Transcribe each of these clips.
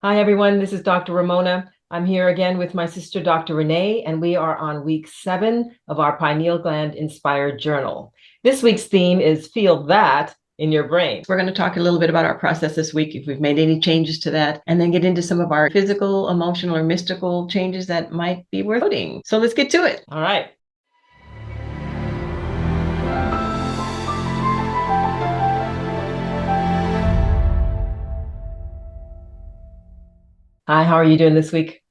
Hi, everyone. This is Dr. Ramona. I'm here again with my sister, Dr. Renee, and we are on week 7 of our pineal gland inspired journal. This week's theme is Feel That in Your Brain. We're going to talk a little bit about our process this week, if we've made any changes to that, and then get into some of our physical, emotional, or mystical changes that might be worth noting. So let's get to it. All right. Hi, how are you doing this week?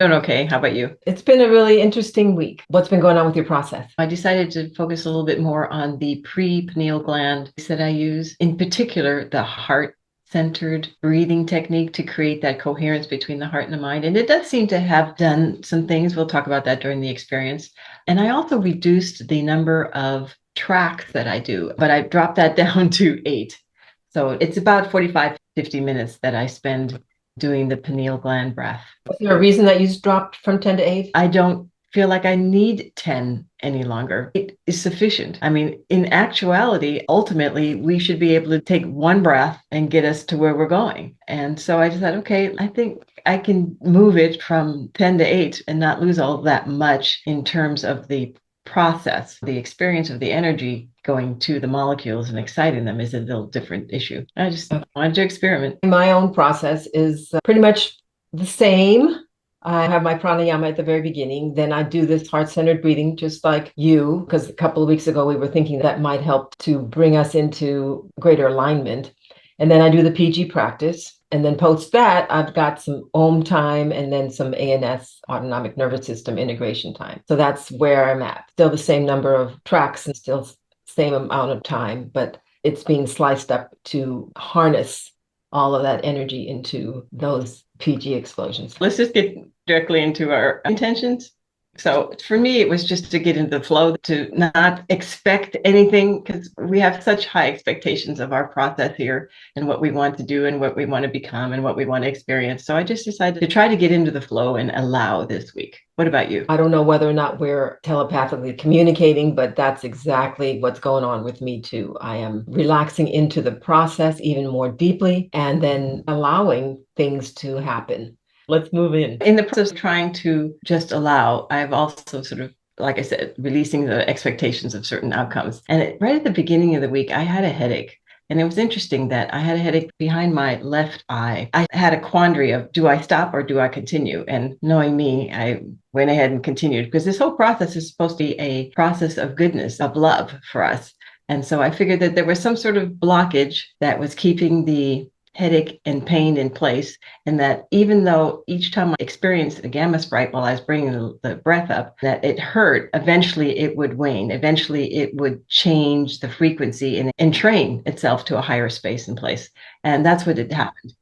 Doing okay. How about you? It's been a really interesting week. What's been going on with your process? I decided to focus a little bit more on the pre-pineal gland that I use, in particular, the heart-centered breathing technique to create that coherence between the heart and the mind. And it does seem to have done some things. We'll talk about that during the experience. And I also reduced the number of tracks that I do, but I dropped that down to 8. So it's about 45, 50 minutes that I spend doing the pineal gland breath. Is there a reason that you dropped from 10 to 8? I don't feel like I need 10 any longer. It is sufficient. I mean, in actuality, ultimately, we should be able to take one breath and get us to where we're going. And so I just thought, okay, I think I can move it from 10 to 8 and not lose all that much in terms of the process. The experience of the energy going to the molecules and exciting them is a little different issue. I just wanted to experiment. My own process is pretty much the same. I have my pranayama at the very beginning. Then I do this heart-centered breathing, just like you, because a couple of weeks ago we were thinking that might help to bring us into greater alignment. And then I do the PG practice. And then post that, I've got some OM time and then some ANS, autonomic nervous system integration time. So that's where I'm at. Still the same number of tracks and still same amount of time, but it's being sliced up to harness all of that energy into those PG explosions. Let's just get directly into our intentions. So for me, it was just to get into the flow, to not expect anything, because we have such high expectations of our process here and what we want to do and what we want to become and what we want to experience. So I just decided to try to get into the flow and allow this week. What about you? I don't know whether or not we're telepathically communicating, but that's exactly what's going on with me too. I am relaxing into the process even more deeply and then allowing things to happen. Let's move in. In the process of trying to just allow, I've also sort of, like I said, releasing the expectations of certain outcomes. And right at the beginning of the week, I had a headache. And it was interesting that I had a headache behind my left eye. I had a quandary of, do I stop or do I continue? And knowing me, I went ahead and continued, because this whole process is supposed to be a process of goodness, of love for us. And so I figured that there was some sort of blockage that was keeping the headache and pain in place, and that even though each time I experienced a gamma sprite while I was bringing the breath up, that it hurt, eventually it would wane. Eventually it would change the frequency and entrain itself to a higher space and place. And that's what had happened.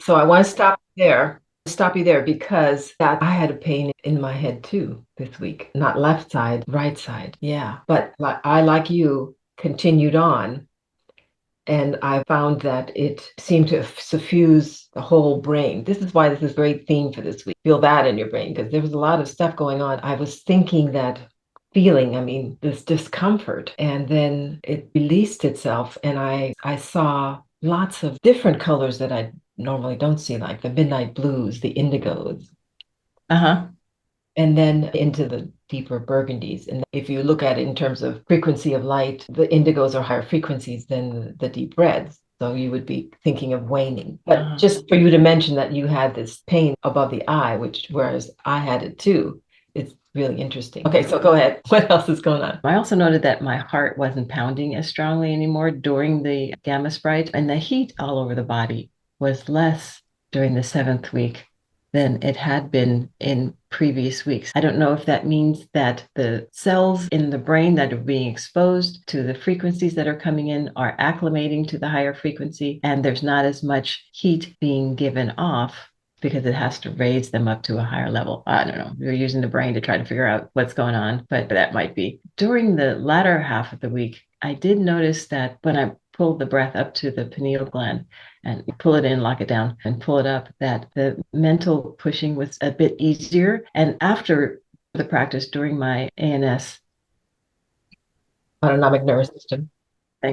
So I want to stop you there because that I had a pain in my head too this week, not left side, right side. Yeah. But I, like you, continued on. And I found that it seemed to suffuse the whole brain. This is why this is a great theme for this week. Feel that in your brain, because there was a lot of stuff going on. I was thinking that feeling, I mean, this discomfort, and then it released itself. And I saw lots of different colors that I normally don't see, like the midnight blues, the indigos. Uh-huh. And then into the deeper burgundies. And if you look at it in terms of frequency of light, the indigos are higher frequencies than the deep reds. So you would be thinking of waning. But just for you to mention that you had this pain above the eye, which whereas I had it too, it's really interesting. Okay, so go ahead. What else is going on? I also noted that my heart wasn't pounding as strongly anymore during the gamma sprite, and the heat all over the body was less during the 7th week than it had been in previous weeks. I don't know if that means that the cells in the brain that are being exposed to the frequencies that are coming in are acclimating to the higher frequency, and there's not as much heat being given off because it has to raise them up to a higher level. I don't know. We're using the brain to try to figure out what's going on, but that might be. During the latter half of the week, I did notice that when I pulled the breath up to the pineal gland and pull it in, lock it down, and pull it up, that the mental pushing was a bit easier. And after the practice during my ANS, autonomic nervous system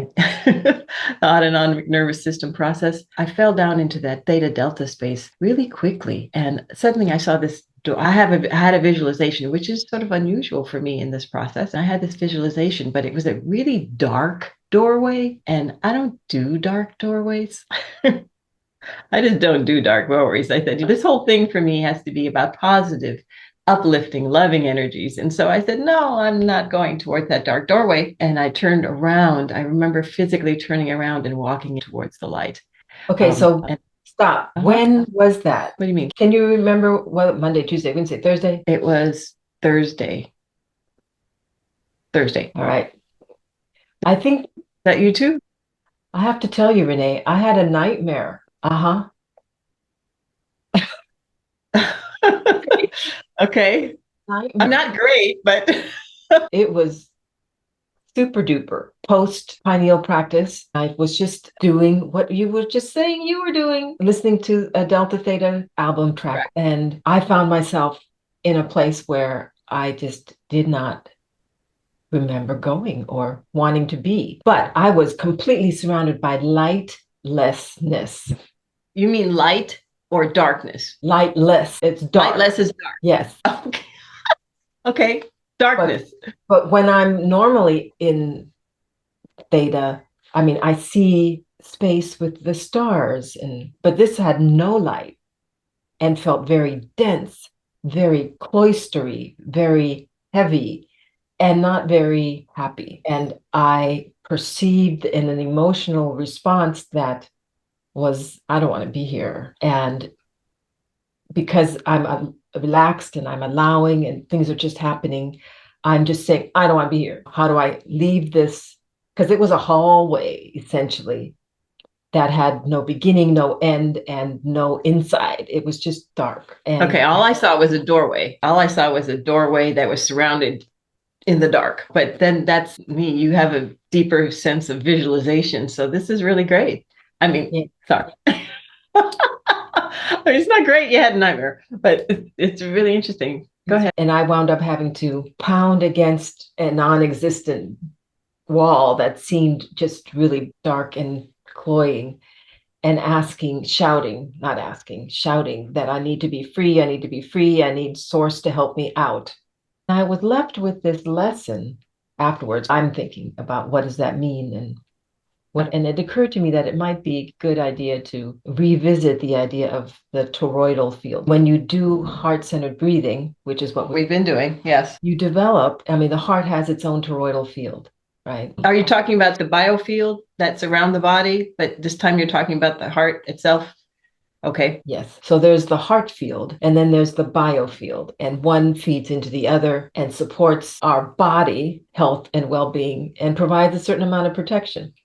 the autonomic nervous system process, I fell down into that theta delta space really quickly. And suddenly I saw this door. I had a visualization, which is sort of unusual for me in this process. I had this visualization, but it was a really dark doorway. And I don't do dark doorways. I just don't do dark doorways. I said, this whole thing for me has to be about positive, uplifting, loving energies. And so I said, no, I'm not going towards that dark doorway. And I turned around. I remember physically turning around and walking towards the light. Okay, so stop. When was that? What do you mean? Can you remember what Monday, Tuesday, Wednesday, Thursday? It was Thursday. All right. I think that you too? I have to tell you, Renee, I had a nightmare. Okay. I'm not great, but it was super duper. Post pineal practice, I was just doing what you were just saying you were doing, listening to a Delta Theta album track. Correct. And I found myself in a place where I just did not remember going or wanting to be. But I was completely surrounded by lightlessness. You mean light or darkness? Lightless. It's dark. Lightless is dark. Yes. Okay. Okay. Darkness. But when I'm normally in theta, I mean, I see space with the stars, but this had no light and felt very dense, very cloistery, very heavy, and not very happy. And I perceived in an emotional response that was, I don't want to be here. And because I'm relaxed and I'm allowing and things are just happening, I'm just saying, I don't want to be here. How do I leave this? Because it was a hallway, essentially, that had no beginning, no end, and no inside. It was just dark. And okay, all I saw was a doorway. All I saw was a doorway that was surrounded in the dark. But then that's me. You have a deeper sense of visualization. So this is really great. I mean, yeah. Sorry. It's not great. You had a nightmare, but it's really interesting. Go ahead. And I wound up having to pound against a non-existent wall that seemed just really dark and cloying, and shouting that I need to be free. I need to be free. I need source to help me out. And I was left with this lesson afterwards. I'm thinking about what does that mean, and it occurred to me that it might be a good idea to revisit the idea of the toroidal field. When you do heart-centered breathing, which is what we've been doing, yes, you develop, the heart has its own toroidal field, right? Are you talking about the biofield that's around the body, but this time you're talking about the heart itself? Okay. Yes. So there's the heart field, and then there's the biofield, and one feeds into the other and supports our body health and well-being and provides a certain amount of protection.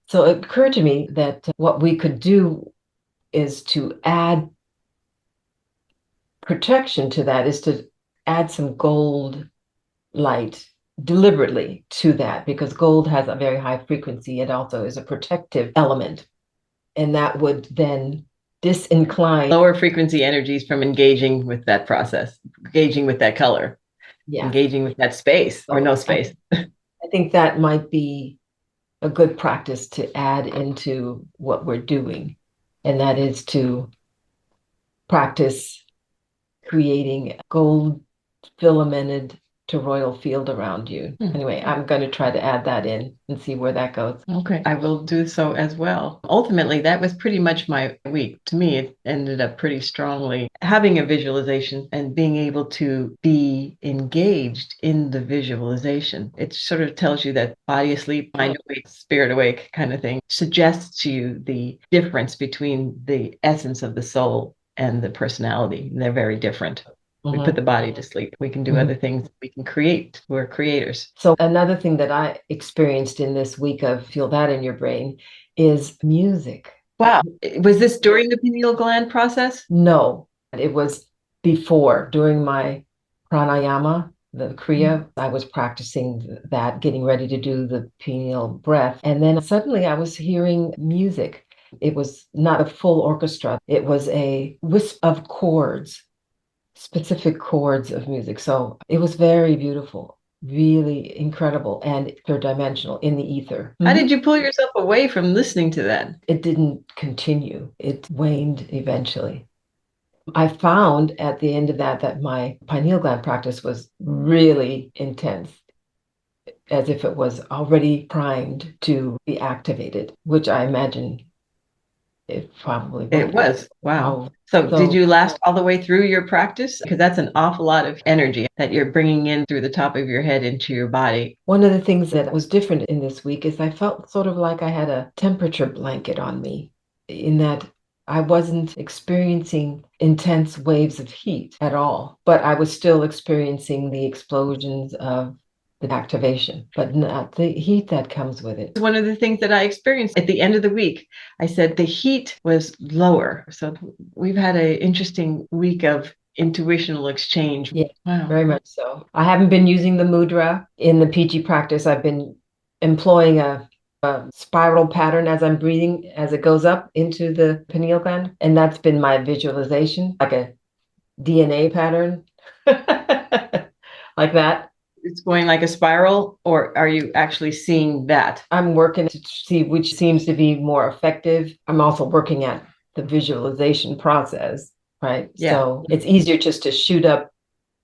So it occurred to me that what we could do is to add protection to that, is to add some gold light deliberately to that, because gold has a very high frequency. It also is a protective element, and that would then disincline lower frequency energies from engaging with that process, engaging with that color, engaging with that space or no space. I think that might be a good practice to add into what we're doing, and that is to practice creating gold filamented toroidal field around you. Anyway, I'm going to try to add that in and see where that goes. Okay, I will do so as well. Ultimately, that was pretty much my week. To me, it ended up pretty strongly having a visualization and being able to be engaged in the visualization. It sort of tells you that body asleep, mind awake, spirit awake kind of thing. Suggests to you the difference between the essence of the soul and the personality. They're very different. We put the body to sleep. We can do other things. We can create. We're creators. So another thing that I experienced in this week of Feel That in Your Brain is music. Wow. Was this during the pineal gland process? No, it was before, during my pranayama, the Kriya. I was practicing that, getting ready to do the pineal breath. And then suddenly I was hearing music. It was not a full orchestra. It was a wisp of chords, specific chords of music. So it was very beautiful. really incredible and third dimensional in the ether. How did you pull yourself away from listening to that? It didn't continue. It waned eventually. I found at the end of that my pineal gland practice was really intense, as if it was already primed to be activated, which I imagine it probably was. It was. Wow. Oh, So did you last all the way through your practice? Because that's an awful lot of energy that you're bringing in through the top of your head into your body. One of the things that was different in this week is I felt sort of like I had a temperature blanket on me, in that I wasn't experiencing intense waves of heat at all, but I was still experiencing the explosions of the activation, but not the heat that comes with it. One of the things that I experienced at the end of the week, I said the heat was lower. So we've had an interesting week of intuitional exchange. Yeah, wow. Very much so. I haven't been using the mudra in the PG practice. I've been employing a spiral pattern as I'm breathing, as it goes up into the pineal gland. And that's been my visualization, like a DNA pattern, like that. It's going like a spiral, or are you actually seeing that? I'm working to see which seems to be more effective. I'm also working at the visualization process, right? Yeah. So it's easier just to shoot up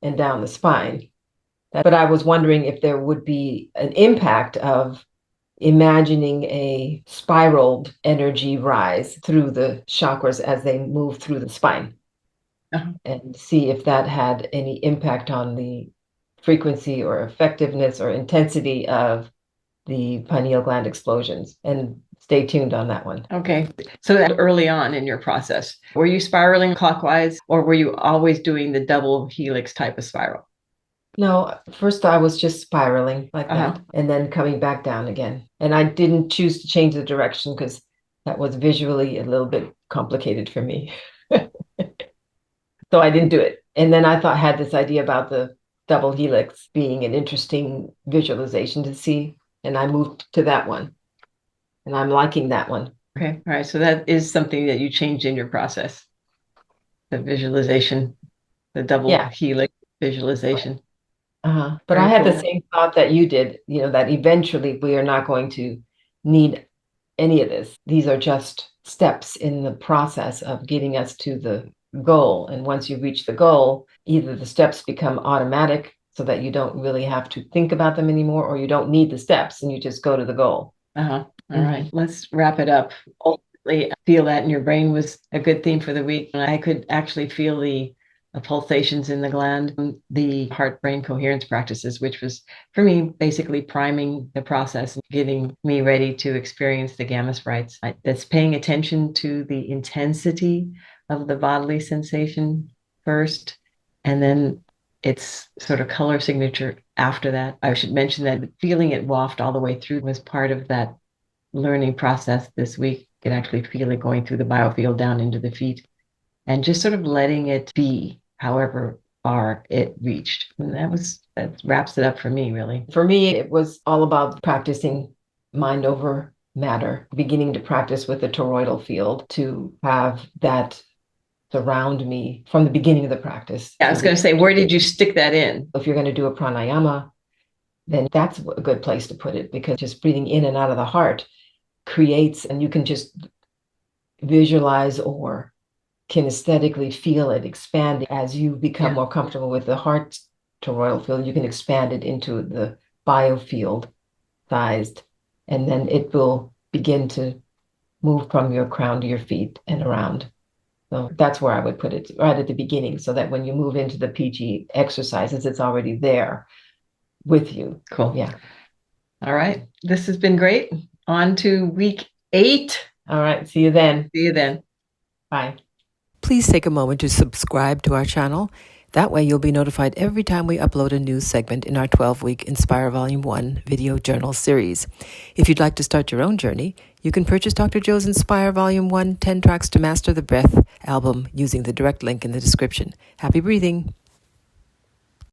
and down the spine. But I was wondering if there would be an impact of imagining a spiraled energy rise through the chakras as they move through the spine, and see if that had any impact on the frequency or effectiveness or intensity of the pineal gland explosions. And stay tuned on that one. Okay. So that early on in your process, were you spiraling clockwise, or were you always doing the double helix type of spiral? No, first I was just spiraling like that, and then coming back down again. And I didn't choose to change the direction because that was visually a little bit complicated for me. So I didn't do it. And then I had this idea about the double helix being an interesting visualization to see, and I moved to that one, and I'm liking that one. Okay, all right. So that is something that you changed in your process, the visualization, the double helix visualization. But very I had the same thought that you did, that eventually we are not going to need any of this. These are just steps in the process of getting us to the goal. And once you reach the goal, either the steps become automatic so that you don't really have to think about them anymore, or you don't need the steps and you just go to the goal. All right, let's wrap it up. Ultimately, I feel that in your brain was a good theme for the week. And I could actually feel the pulsations in the gland, the heart-brain coherence practices, which was for me basically priming the process and getting me ready to experience the gamma sprites. That's paying attention to the intensity of the bodily sensation first, and then its sort of color signature after that. I should mention that feeling it waft all the way through was part of that learning process this week. You could actually feel it going through the biofield down into the feet, and just sort of letting it be however far it reached. And that wraps it up for me, really. For me, it was all about practicing mind over matter, beginning to practice with the toroidal field, to have that surround me from the beginning of the practice. Yeah, I was going to say, where did you stick that in? If you're going to do a pranayama, then that's a good place to put it, because just breathing in and out of the heart creates, and you can just visualize or kinesthetically feel it expanding as you become more comfortable with the heart toroidal field. You can expand it into the biofield sized, and then it will begin to move from your crown to your feet and around. So that's where I would put it, right at the beginning, so that when you move into the PG exercises, it's already there with you. Cool. Yeah. All right. This has been great. On to week 8. All right. See you then. See you then. Bye. Please take a moment to subscribe to our channel. That way you'll be notified every time we upload a new segment in our 12-week Inspire Volume 1 video journal series. If you'd like to start your own journey, you can purchase Dr. Joe's Inspire Volume 1 10 Tracks to Master the Breath album using the direct link in the description. Happy breathing!